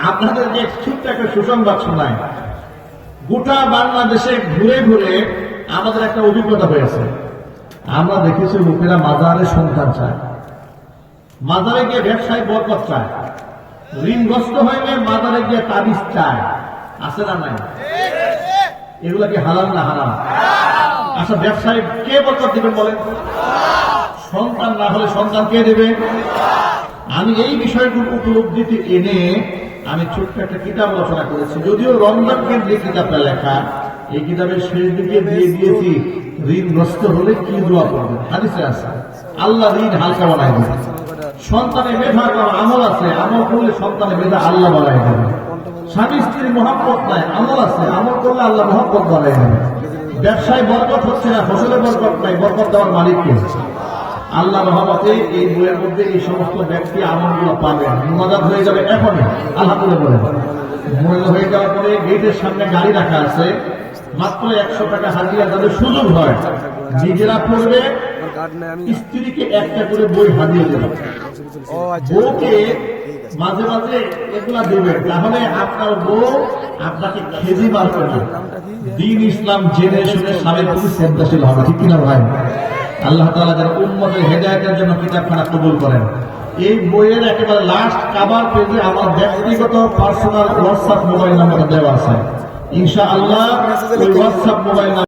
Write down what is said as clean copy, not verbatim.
আপনাদেরকে ছোট্ট একটা সুসংবাদ শোনায়। গোটা বাংলাদেশে ঘুরে ঘুরে আমাদের একটা অভিজ্ঞতা হয়েছে। আমরা দেখেছি লোকেরা মাজারে সন্তান চায়, মাজারে গিয়ে ব্যবসায় বরকত চায়, ঋণগ্রস্ত হইলে মাজারে গিয়ে তাবিজ চায়। আছে না নাই? এগুলা কি হালাল না হারাম? আচ্ছা, ব্যবসায় কে বরকত দিবেন বলেন? সন্তান না হলে সন্তান কে দেবে? আমি এই বিষয়গুলো উপলব্ধিতে এনে আমি ছোট্ট একটা কিতাব রচনা করেছি, যদিও রমজান কেন্দ্রিক কিতাবটা লেখা। এই কিতাবের শেষ দিকে দিয়ে দিয়েছি ঋণগ্রস্ত হলে কি দোয়া করবেন। হাদিসে আছে আল্লাহ ঋণ হালকা বানাই দেবে। সন্তানের মেধা আমল আছে, আমল করলে সন্তানের মেধা আল্লাহ বানাই দেবে। স্বামী স্ত্রীর মহব্বত নাই, আমল আছে, আমল করলে আল্লাহ মহব্বত বানাই দেবে। ব্যবসায় বরকত হচ্ছে না, ফসলে বরকত নাই, বরকত দেওয়ার মালিক কে? আল্লাহ রহমতে এই বইয়ের মধ্যে এই সমস্ত ব্যক্তি আমলগুলো পাবেন। মোনাজাত হয়ে যাবে এখনই, আলহামদুলিল্লাহ বলে। মোনাজাত হয়ে যাওয়ার পরে গেটের সামনে গাড়ি রাখা আছে, মাত্র 100 টাকা হাজিরা তাদের সুযোগ হয়, নিজেরা পড়বে, স্ত্রীকে একটা করে বই হাজিয়ে দেবে, বউকে মাঝে মাঝে এগুলা দেবেন, তাহলে আপনার বউ আপনাকে খেজি মারবে না। দ্বীন ইসলাম জেনে শুনে স্বামীর প্রতি শ্রদ্ধাশীল হবে, ঠিক কিনা ভাই? আল্লাহ তাআলা যারা উম্মতের হেদায়েতের জন্য কিতাবখানা কবুল করেন। এই বইয়ের একেবারে লাস্ট কভার পেজে আমার ব্যক্তিগত পার্সোনাল হোয়াটসঅ্যাপ মোবাইল নাম্বার দেওয়া আছে। ইনশাআল্লাহ ওই হোয়াটসঅ্যাপ মোবাইল